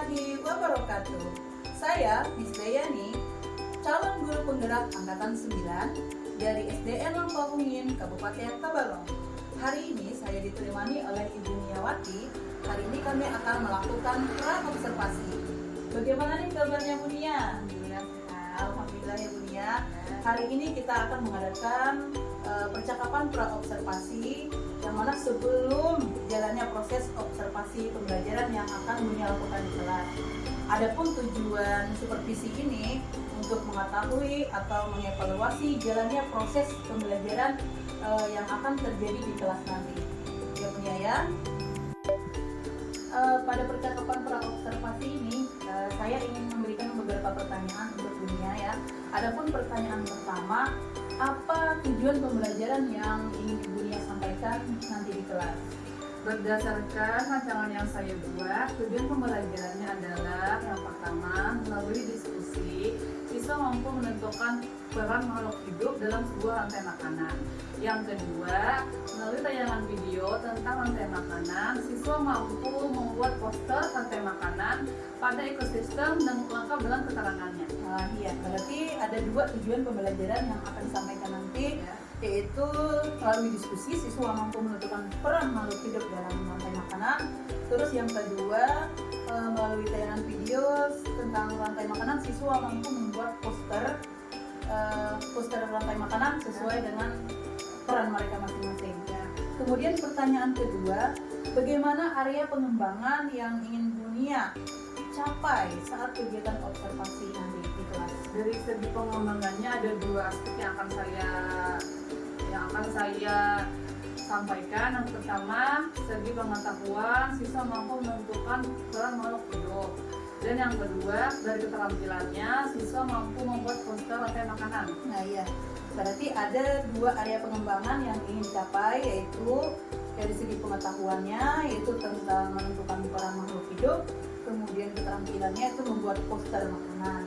warahmatullahi wabarakatuh. Saya Miss Dayani, calon guru penggerak angkatan 9 dari SDN Lampahungin, Kabupaten Tabalong. Hari ini saya ditemani oleh Ibu Niawati. Hari ini kami akan melakukan pra-observasi. Bagaimana nih kabarnya Bu Nia? Alhamdulillah ya Bu Nia. Hari ini kita akan mengadakan percakapan pra-observasi, yang mana sebelum jalannya proses observasi pembelajaran yang akan Bu Nia lakukan di kelas. Adapun tujuan supervisi ini untuk mengetahui atau mengevaluasi jalannya proses pembelajaran yang akan terjadi di kelas nanti. Ya Bu Nia ya. Pada percakapan pra-observasi ini, saya ingin memberikan beberapa pertanyaan untuk Bu Nia ya. Adapun pertanyaan pertama, apa tujuan pembelajaran yang ingin Ibu Nia sampaikan nanti di kelas? Berdasarkan rancangan yang saya buat, tujuan pembelajarannya adalah yang pertama, melalui diskusi, siswa mampu menentukan peran makhluk hidup dalam sebuah rantai makanan. Yang kedua, melalui tayangan video tentang rantai makanan, siswa mampu membuat poster rantai makanan pada ekosistem dan lengkap dengan keterangannya. Iya, berarti ada dua tujuan pembelajaran yang akan disampaikan nanti, yaitu melalui diskusi siswa mampu menentukan peran makhluk hidup dalam rantai makanan. Terus yang kedua, melalui tayangan video tentang rantai makanan, siswa mampu membuat poster rantai makanan sesuai dengan peran mereka masing-masing. Kemudian pertanyaan kedua, bagaimana area pengembangan yang ingin Bu Nia capai saat kegiatan observasi nanti di kelas? Dari segi pengembangannya ada dua aspek yang akan saya sampaikan. Yang pertama, segi pengetahuan, siswa mampu menentukan peran makhluk hidup. Dan yang kedua, dari keterampilannya, siswa mampu membuat poster rantai makanan. Nah iya, berarti ada dua area pengembangan yang ingin dicapai, yaitu dari segi pengetahuannya, yaitu tentang menentukan peran makhluk hidup. Kemudian keterampilannya itu membuat poster makanan.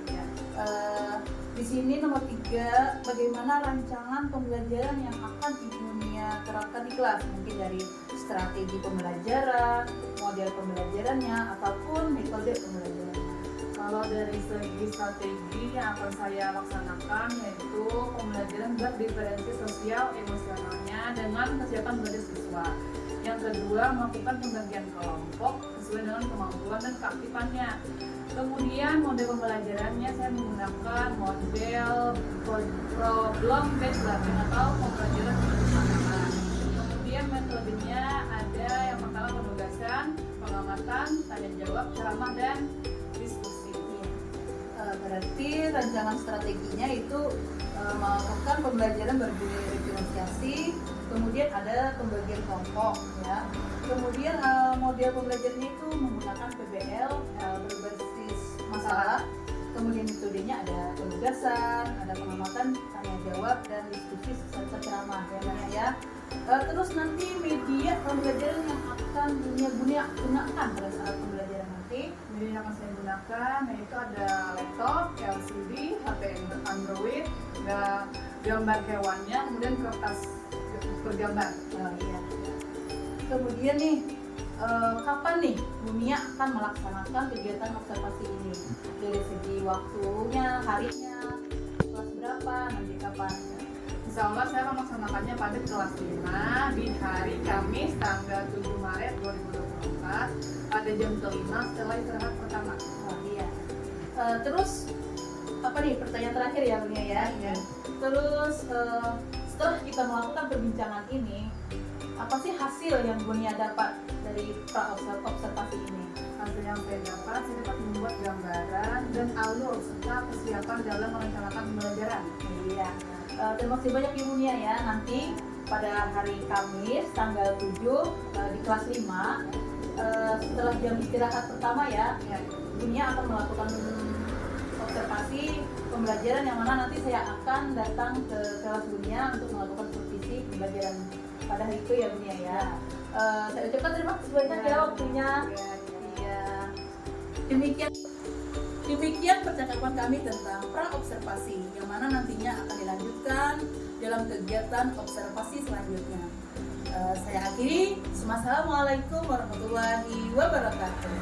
Di sini nomor 3, bagaimana rancangan pembelajaran yang akan Ibu Nia terapkan di kelas, mungkin dari strategi pembelajaran, model pembelajarannya, ataupun metode pembelajarannya. Kalau dari segi strategi yang akan saya laksanakan, yaitu pembelajaran berdiferensi sosial emosionalnya dengan kesiapan belajar siswa. Yang kedua, melakukan pembagian kelompok sesuai dengan kemampuan dan keaktifannya. Kemudian model pembelajarannya saya menggunakan model problem based learning atau pembelajaran berkesamaan. Kemudian metodenya ada yang pertama penugasan, pengamatan, tanya jawab, ceramah, dan diskusi. Berarti rancangan strateginya itu melakukan pembelajaran berdiferensiasi, kemudian ada pembagian kelompok ya. Kemudian model pembelajarannya itu menggunakan PBL berbasis masalah. Kemudian metodenya ada penugasan, ada pengamatan, tanya jawab, dan diskusi serta ceramah ya. Terus nanti media pembelajaran yang akan Bu Nia gunakan pada saat pembelajaran nanti. Media yang akan saya gunakan yaitu ada laptop, LCD, HP Android, gambar hewannya, kemudian kertas bergambar. Iya. Kemudian nih, kapan nih Bu Nia akan melaksanakan kegiatan observasi ini? Dari segi waktunya, harinya, kelas berapa, nanti kapan? Insya Allah saya akan melaksanakannya pada kelas 5 di hari Kamis tanggal 7 Maret 2024 pada jam 5 setelah istirahat pertama. Iya. Terus apa nih pertanyaan terakhir ya Bu Nia ya? Iya. Terus setelah kita melakukan perbincangan ini, apa sih hasil yang Bu Nia dapat dari observasi ini? Hasil yang saya dapat membuat gambaran dan alur serta kesiapan dalam merencanakan pembelajaran. Iya. Terima kasih banyak Ibu Nia ya. Nanti pada hari Kamis tanggal 7 di kelas 5 setelah jam istirahat pertama ya, Ibu Nia akan melakukan observasi pembelajaran, yang mana nanti saya akan datang ke kelas Bu Nia untuk melakukan supervisi pembelajaran pada hari itu ya Bu Nia ya. Saya ucapkan terima kasih banyak ya waktunya. Iya. Demikian percakapan kami tentang pra-observasi, yang mana nantinya akan dilanjutkan dalam kegiatan observasi selanjutnya. Saya akhiri. Assalamualaikum warahmatullahi wabarakatuh.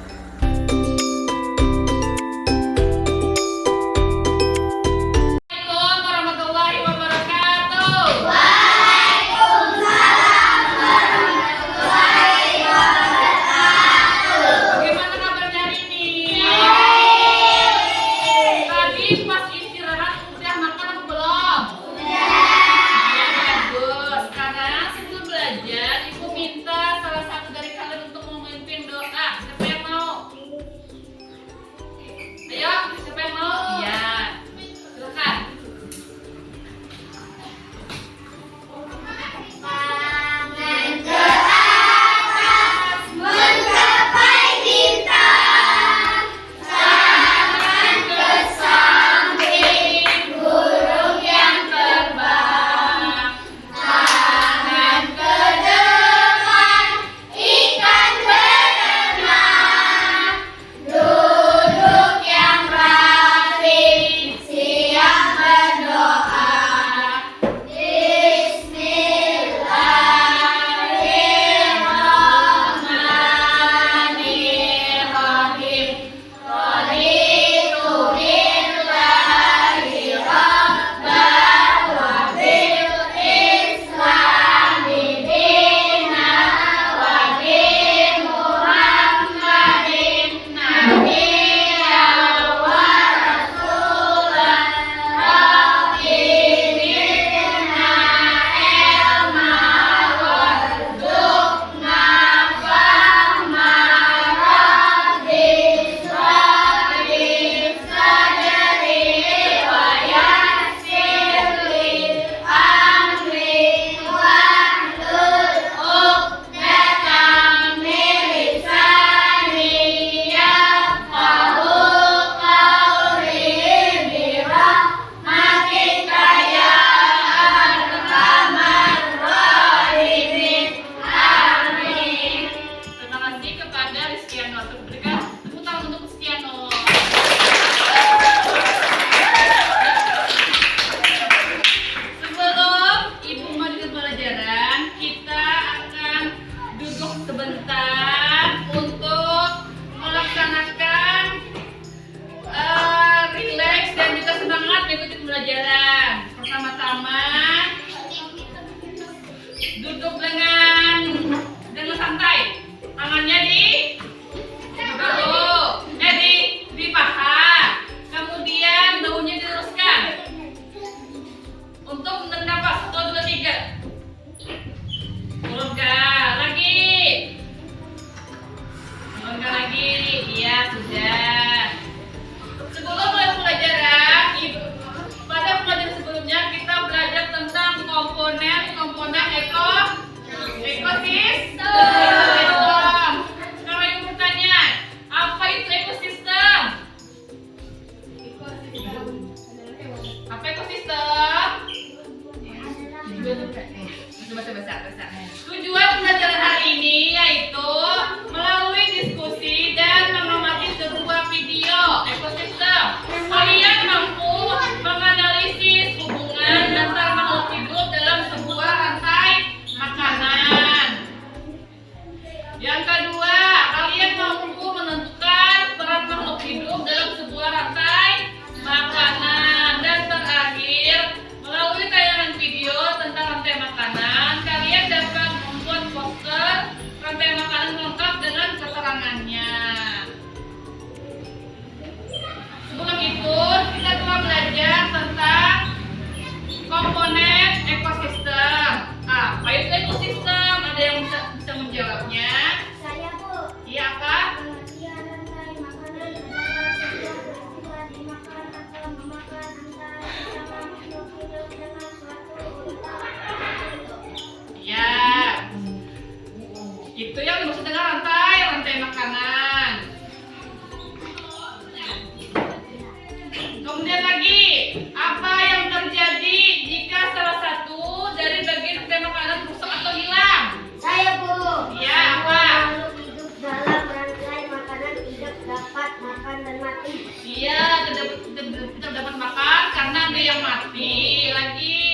Iya, tidak dapat makan karena ada yang mati lagi.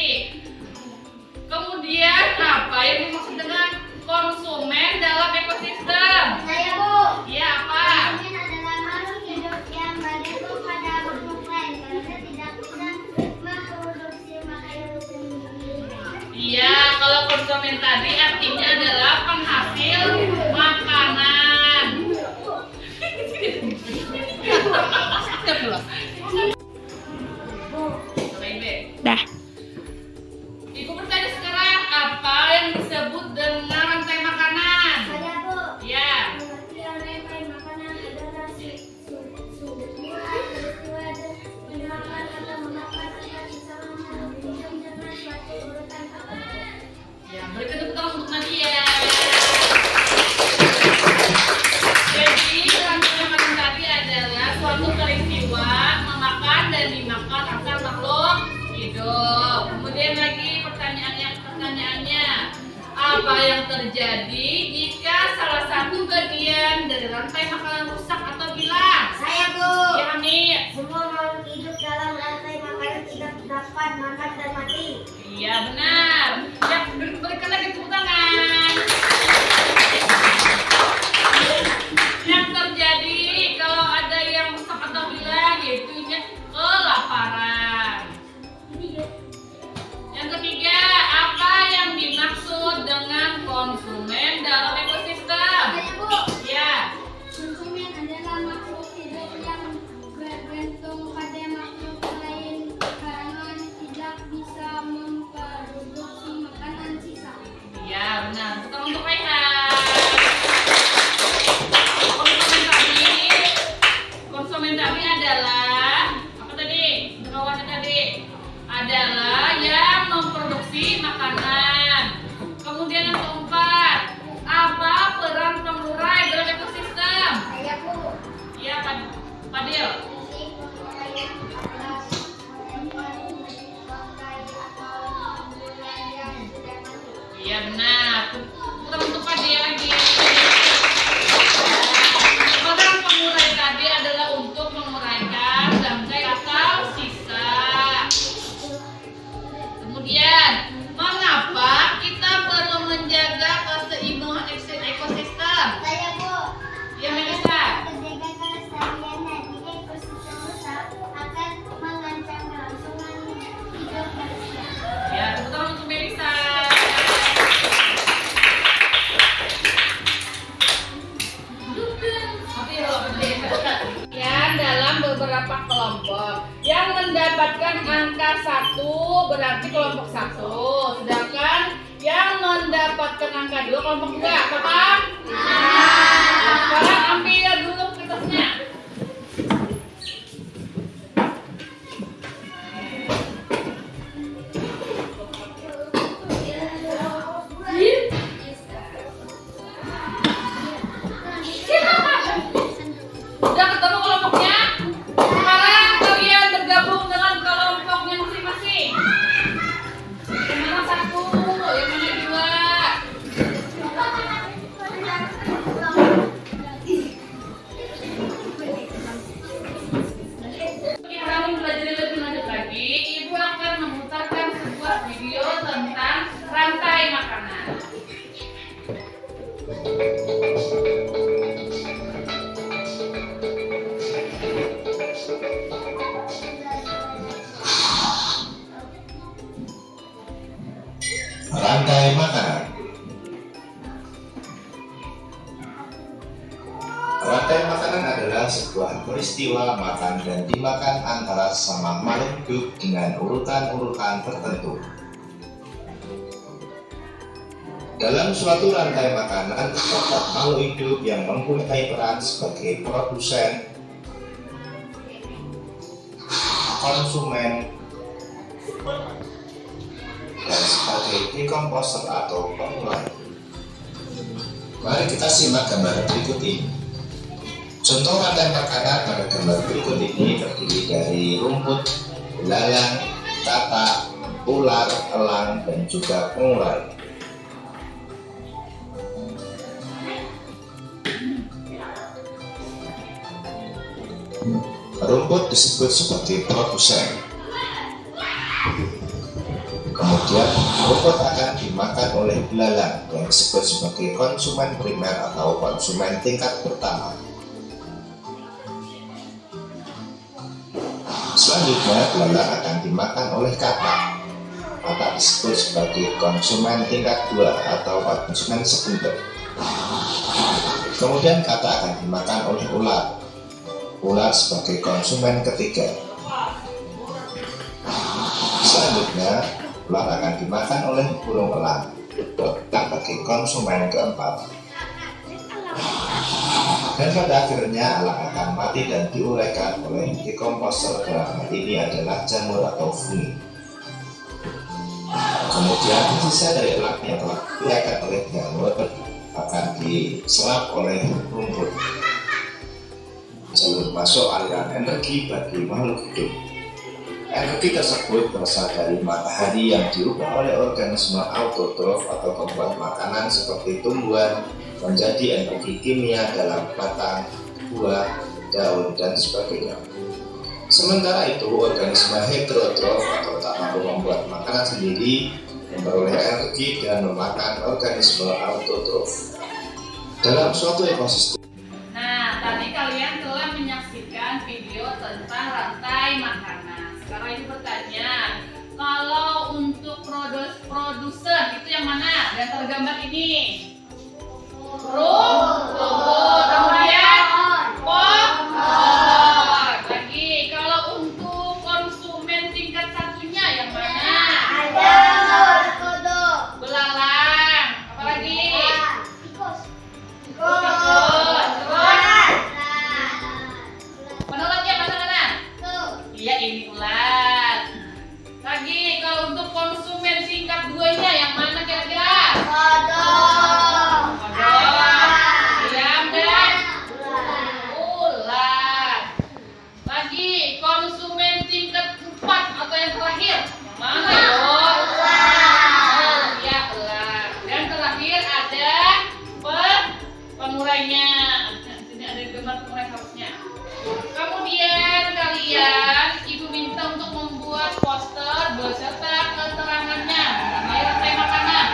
Kemudian apa yang dimaksud dengan konsumen dalam ekosistem? Saya, Bu. Iya, apa? Konsumen adalah makhluk hidup yang bergantung pada makhluk lain karena tidak bisa memproduksi makanan sendiri. Iya, kalau konsumen tadi artinya adalah penghasil makanan. Dah. Ibu bertanya sekarang apa yang disebut dengan rantai makanan? Saya, Bu. Ya, Pengertian rantai makanan adalah sebuah peristiwa memakan atau memakan antar sesama makhluk hidup dengan suatu urutan tertentu. ya berikan tepuk tangan untuk Nadia. Jadi rantai makanan tadi adalah suatu peristiwa memakan dan dimakan antar makhluk hidup. Kemudian lagi pertanyaannya, apa yang terjadi jika salah satu bagian dari rantai makanan rusak atau hilang? Saya, Bu. Ya, Hamid. Semua makhluk hidup dalam rantai makanan tidak dapat makan dan mati. Iya benar. Ya, berikan lagi tepuk tangan. Yang terjadi kalau ada yang rusak atau hilang yaitu kelaparan. Yang ketiga, apa yang dimaksud dengan konsumen dalam ekosistem? Saya, Bu. Ya, Konsumen adalah makhluk hidup yang bergantung pada makhluk lain karena tidak bisa memproduksi makanan sisa. iya benar. Bukan untuk Raihan. Konsumen tadi adalah apa tadi? Kawannya tadi adalah yang memproduksi makanan. Kemudian yang keempat, apa peran pengurai dalam ekosistem? Saya, Bu. Iya, Fadil. Fungsi penguraian adalah bangkai atau tumbuhan yang sudah mati. Iya benar. Bukan untuk Fadil lagi. Peran pengurai tadi adalah untuk menguraikan bangkai atau sisa. Kemudian, mengapa kita perlu menjaga keseimbangan ekosistem? Saya, Bu. Ya, Melisa. Menjaga kelestarian dan ekosistem rusak akan mengancam kelangsungan hidup manusia. Ya, tepuk tangan untuk Melisa. Ya, dalam beberapa kelompok yang mendapatkan angka 1 berarti kelompok 1, sedangkan yang mendapatkan angka 2 kelompok 2. Paham? Sekarang ambil dulu kertasnya. Udah ketemu kelompoknya? Sekarang kalian bergabung dengan kelompoknya masing-masing. Yang mana 1, yang mana 2? Kita mempelajari lebih lanjut lagi. Ibu akan memutarkan sebuah video tentang rantai makanan. Rantai makanan. Rantai makanan adalah sebuah peristiwa makan dan dimakan antara sesama makhluk hidup dengan urutan-urutan tertentu. Dalam suatu rantai makanan, terdapat makhluk hidup yang mempunyai peran sebagai produsen, konsumen, dan sebagai dekomposer atau pengurai. Mari kita simak gambar berikut ini. Contoh rantai makanan pada gambar berikut ini terdiri dari rumput, belalang, katak, ular, elang, dan juga pengurai. Rumput disebut sebagai produsen. Kemudian rumput akan dimakan oleh belalang yang disebut sebagai konsumen primer atau konsumen tingkat pertama. Selanjutnya belalang akan dimakan oleh katak. Katak disebut sebagai konsumen tingkat 2 atau konsumen sekunder. Kemudian katak akan dimakan oleh ular. Ular sebagai konsumen ketiga. Selanjutnya, ular akan dimakan oleh burung elang sebagai konsumen keempat. Dan pada akhirnya elang akan mati dan diuraikan oleh dekomposer. Dalam hal ini adalah jamur atau fungi. Kemudian sisa dari elang yang telah diuraikan oleh jamur akan diserap oleh rumput. Jalur masuk aliran energi bagi makhluk hidup. Energi tersebut berasal dari matahari yang diubah oleh organisme autotrof atau pembuat makanan seperti tumbuhan menjadi energi kimia dalam batang, buah, daun, dan sebagainya. Sementara itu, organisme heterotrof atau tak mampu membuat makanan sendiri memperoleh energi dengan memakan organisme autotrof. Dalam suatu ekosistem, Tadi kalian telah menyaksikan video tentang rantai makanan. Sekarang ini pertanyaan, kalau untuk produsen itu yang mana? Dan tergambar ini rumput, kemudian pohon. Lagi, kalau untuk konsumen tingkat satunya yang mana? Belalang. Apalagi? Iya, ini ular. Lagi, kalau untuk konsumen tingkat 2-nya yang mana kira-kira? Kodok. Ayam dan ular. Lagi, konsumen tingkat 4 atau yang terakhir yang mana ya? Iya, ular. Dan terakhir ada pengurainya. Sini ada gambar pengurai harusnya. Kemudian kalian, ibu minta untuk membuat poster beserta keterangannya mengenai rantai makanan.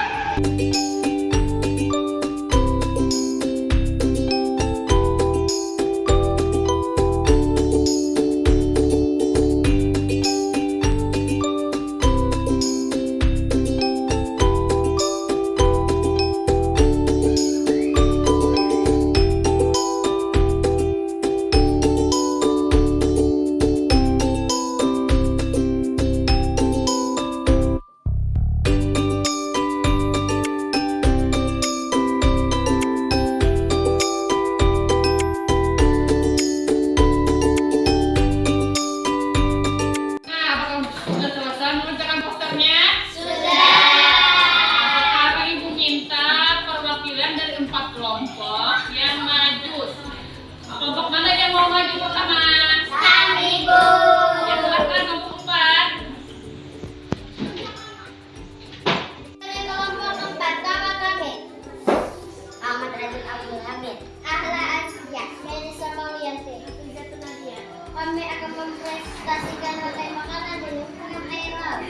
Kami akan mempresentasikan rantai makanan dengan hukuman air laut.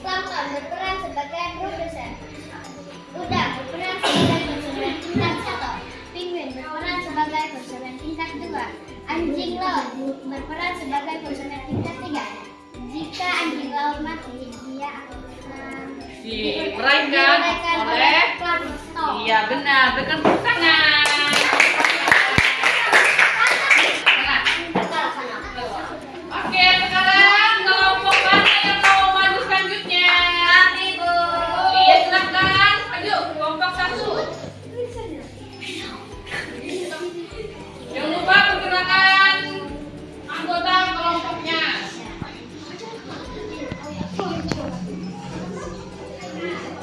Plankton berperan sebagai produsen. Udang berperan sebagai konsumen tingkat 1. Penguin berperan sebagai konsumen tingkat 2. Anjing laut berperan sebagai konsumen tingkat 3. Jika anjing laut mati, dia akan Diuraikan oleh plankton. Iya, benar. Berikan tepuk tangan. Oke, sekarang kelompok mana yang mau maju selanjutnya? Ibu. Iya, silakan. Maju, kelompok 1. Jangan lupa perkenalkan anggota kelompoknya.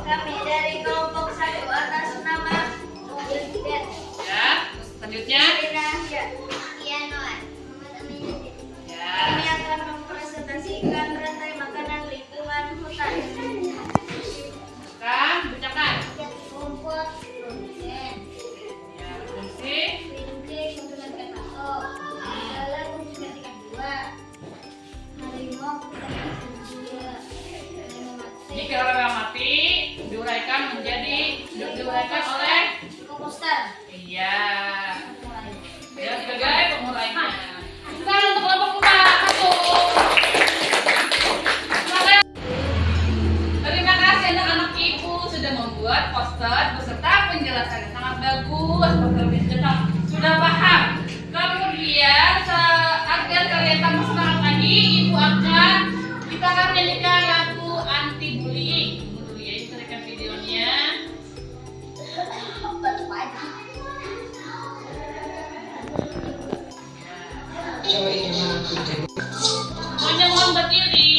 Kami dari kelompok 1 atas nama Wilfred. diuraikan oleh komposter. iya. Ya, sebagai pengurainya. Sekarang untuk kelompok 4, masuk. Terima kasih anak-anak ibu sudah membuat poster beserta penjelasan yang sangat bagus. Poster sudah paham. Kemudian agar kalian tambah semangat lagi, ibu kita akan menyanyikan lagu anti bullying. Tunggu dulu ya, kita videonya. Semuanya mohon berdiri.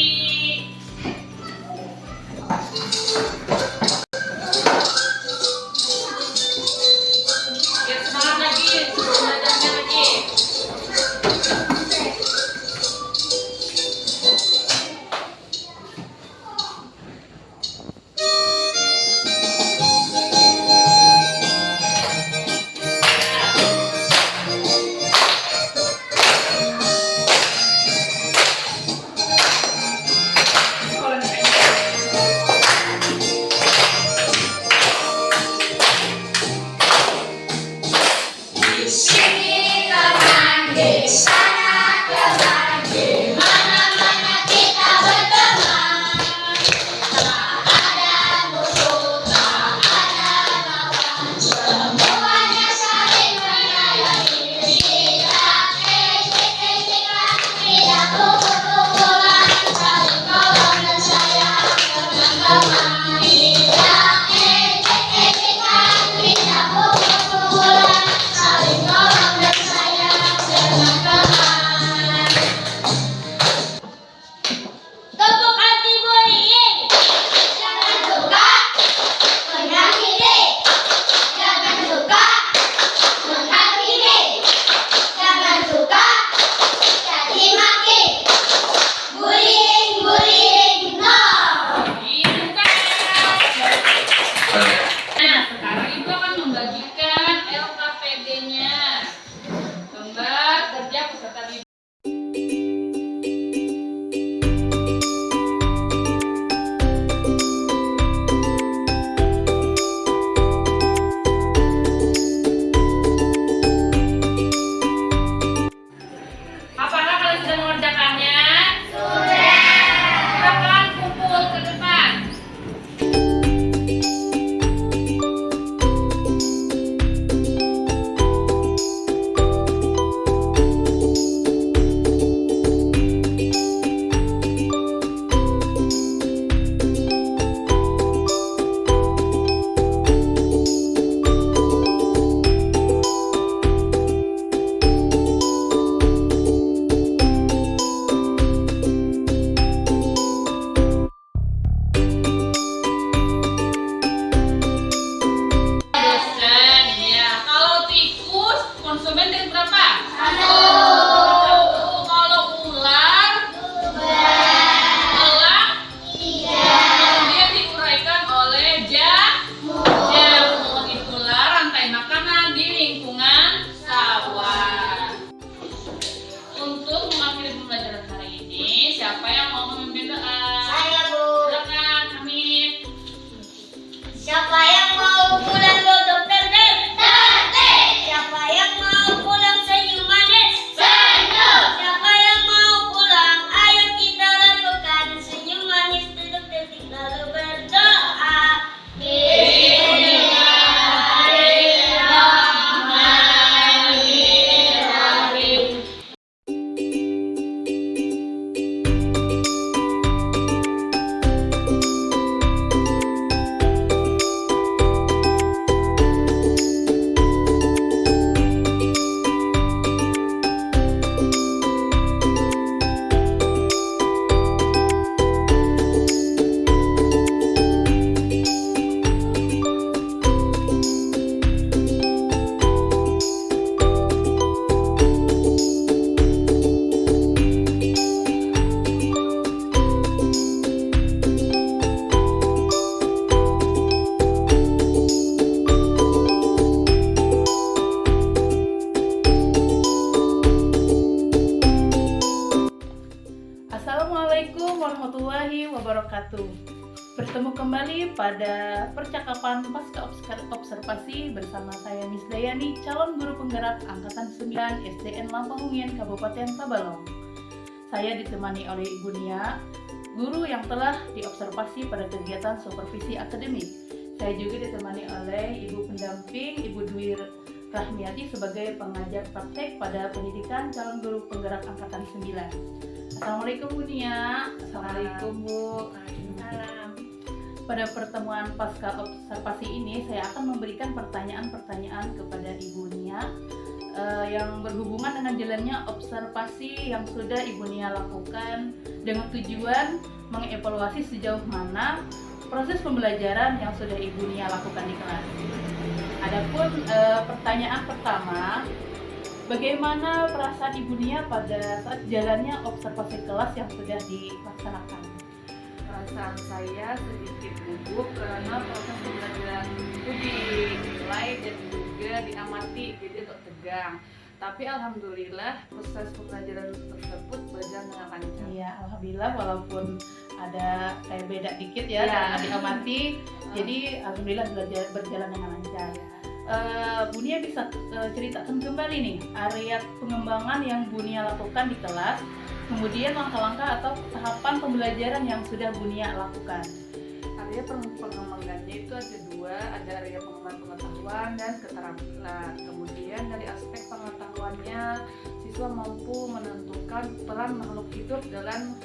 Biar semangat lagi, belajarnya lagi. Assalamualaikum warahmatullahi wabarakatuh. Bertemu kembali pada percakapan pasca observasi bersama saya Miss Dayani, calon guru penggerak Angkatan 9 SDN Lampahungin, Kabupaten Tabalong. Saya ditemani oleh Ibu Nia, guru yang telah diobservasi pada kegiatan supervisi akademik. Saya juga ditemani oleh Ibu pendamping, Ibu Dwi Rahmiati sebagai pengajar praktek pada pendidikan calon guru penggerak Angkatan 9. Assalamualaikum Bu Nia. Assalamualaikum Bu. Pada pertemuan pasca observasi ini, saya akan memberikan pertanyaan-pertanyaan kepada Ibu Nia yang berhubungan dengan jalannya observasi yang sudah Ibu Nia lakukan dengan tujuan mengevaluasi sejauh mana proses pembelajaran yang sudah Ibu Nia lakukan di kelas. Adapun pertanyaan pertama, bagaimana perasaan Ibu Nia pada saat jalannya observasi kelas yang sudah dilaksanakan? Perasaan saya sedikit gugup karena proses pembelajaran itu dinilai dan juga diamati, jadi agak tegang. Tapi alhamdulillah proses pembelajaran tersebut berjalan dengan lancar. Iya, alhamdulillah walaupun ada kayak beda dikit ya, Iya. karena diamati, jadi alhamdulillah berjalan dengan lancar. Bu Nia bisa ceritakan kembali nih area pengembangan yang Bu Nia lakukan di kelas, kemudian langkah-langkah atau tahapan pembelajaran yang sudah Bu Nia lakukan. Area pengembangannya itu ada dua, ada area pengembangan pengetahuan dan keterampilan. Kemudian dari aspek pengetahuannya, siswa mampu menentukan peran makhluk hidup dalam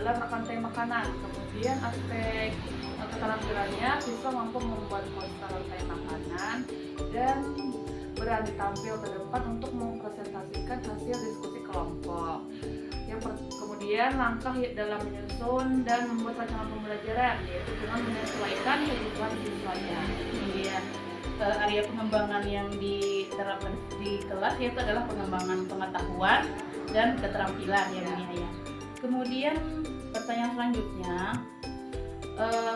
rantai makanan. Kemudian aspek keterampilannya, siswa mampu membuat poster rantai makanan dan berani tampil ke depan untuk mempresentasikan hasil diskusi kelompok. Kemudian langkah dalam menyusun dan membuat rancangan pembelajaran, yaitu dengan menyesuaikan kebutuhan siswanya. Kemudian area pengembangan yang diterapkan di kelas yaitu adalah pengembangan pengetahuan dan keterampilan ya Bu Nia ya. Kemudian pertanyaan selanjutnya,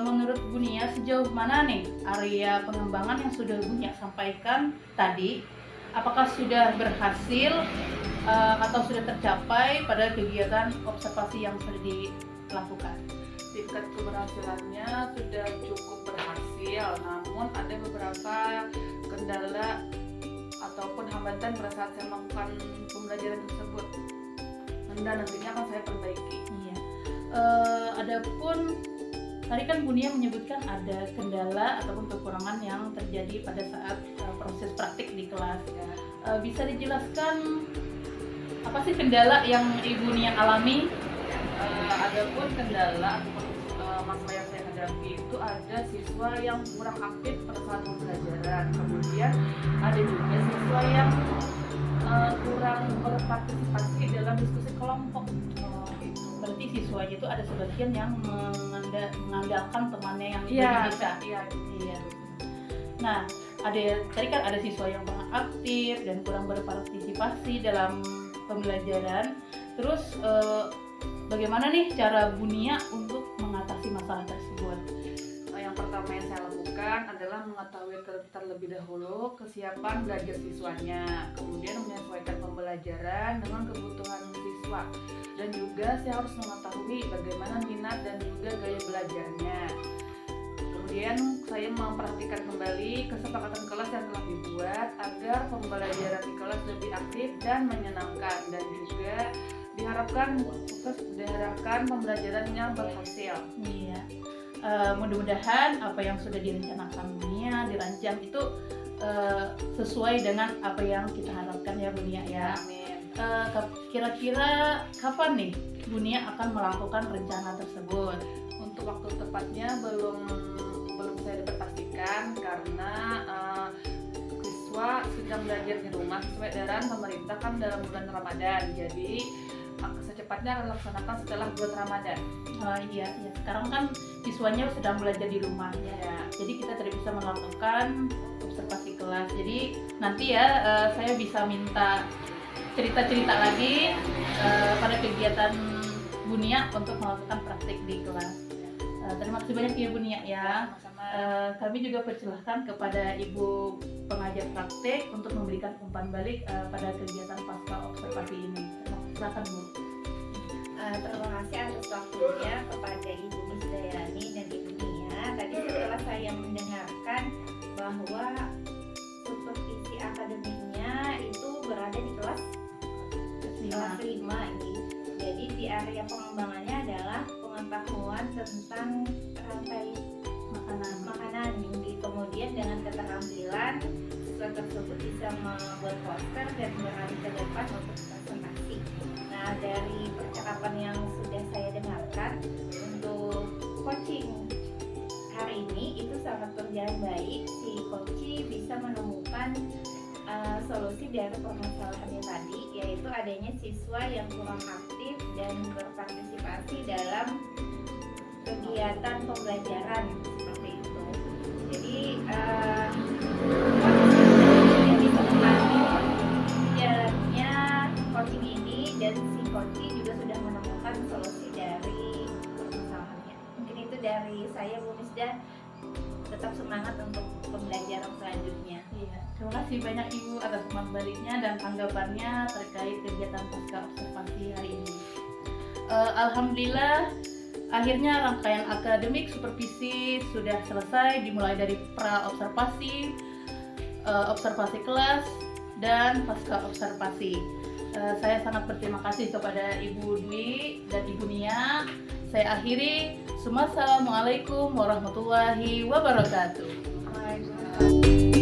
menurut Bu Nia sejauh mana nih area pengembangan yang sudah Bu Nia sampaikan tadi, apakah sudah berhasil atau sudah tercapai pada kegiatan observasi yang sudah dilakukan? Tingkat keberhasilannya sudah cukup berhasil, namun ada beberapa kendala ataupun hambatan pada saat saya melakukan pembelajaran tersebut, dan nantinya akan saya perbaiki. Iya. Adapun tadi kan Bu Nia menyebutkan ada kendala ataupun kekurangan yang terjadi pada saat proses praktik di kelas. Bisa dijelaskan apa sih kendala yang Ibu Nia alami? Adapun kendala ataupun masalah yang saya hadapi itu ada siswa yang kurang aktif pada saat pembelajaran. Kemudian ada juga siswa yang kurang berpartisipasi dalam diskusi kelompok. Berarti siswanya itu ada sebagian yang mengandalkan temannya yang Iya, lebih bisa. iya. Nah, tadi kan ada siswa yang kurang aktif dan kurang berpartisipasi dalam pembelajaran. Terus bagaimana nih cara Bu Nia untuk mengatasi masalah tersebut? Yang pertama yang saya lakukan adalah mengetahui terlebih dahulu kesiapan belajar siswanya, kemudian menyesuaikan pembelajaran dengan kebutuhan siswa, dan juga saya harus mengetahui bagaimana minat dan juga gaya belajarnya. Kemudian saya memperhatikan kembali kesepakatan kelas yang telah dibuat agar pembelajaran di kelas lebih aktif dan menyenangkan, dan juga diharapkan pembelajarannya berhasil. Iya. Mudah-mudahan apa yang sudah direncanakan Bu Nia, dirancang itu sesuai dengan apa yang kita harapkan ya Bu Nia ya. Amin. Kira-kira kapan nih Bu Nia akan melakukan rencana tersebut? Untuk waktu tepatnya belum saya dapat pastikan karena siswa sedang belajar di rumah sesuai edaran pemerintah kan dalam bulan Ramadan. Jadi secepatnya akan dilaksanakan setelah bulan Ramadan. Iya. Sekarang kan siswanya sedang belajar di rumah ya. Jadi kita tidak bisa melakukan observasi kelas. Jadi nanti ya saya bisa minta cerita-cerita lagi pada kegiatan Bu Nia untuk melakukan praktik di kelas. Terima kasih banyak ya Bu Nia ya. Kami juga persilahkan kepada Ibu pengajar praktik untuk memberikan umpan balik pada kegiatan pasca observasi ini. Silakan Bu. Terima kasih atas waktunya kepada Ibu Miss Dayani dan Ibu Nia. Karena tadi setelah saya mendengarkan bahwa supervisi akademiknya itu berada di kelas 5 ini. Jadi di area pengembangannya adalah pengetahuan tentang rantai makanan. Kemudian dengan keterampilan siswa tersebut bisa membuat poster dan beralih ke depan untuk presentasi. Nah, dari percakapan yang sudah saya dengarkan untuk coaching hari ini itu sangat berjalan baik. Si coach bisa menemukan solusi dari permasalahannya tadi, yaitu adanya siswa yang kurang aktif dan berpartisipasi dalam kegiatan pembelajaran seperti itu. Jadi yang bisa membantu jalannya coaching ini, dan si coach juga sudah menemukan solusi dari permasalahannya. Mungkin itu dari saya, Bu Misda. Tetap semangat untuk pembelajaran selanjutnya. Iya, terima kasih banyak Ibu atas umpan baliknya dan tanggapannya terkait kegiatan pasca observasi hari ini. Alhamdulillah, akhirnya rangkaian akademik supervisi sudah selesai, dimulai dari pra observasi, observasi kelas, dan pasca observasi. Saya sangat berterima kasih kepada Ibu Dwi dan Ibu Nia. Saya akhiri. Assalamualaikum warahmatullahi wabarakatuh. Waalaikumsalam.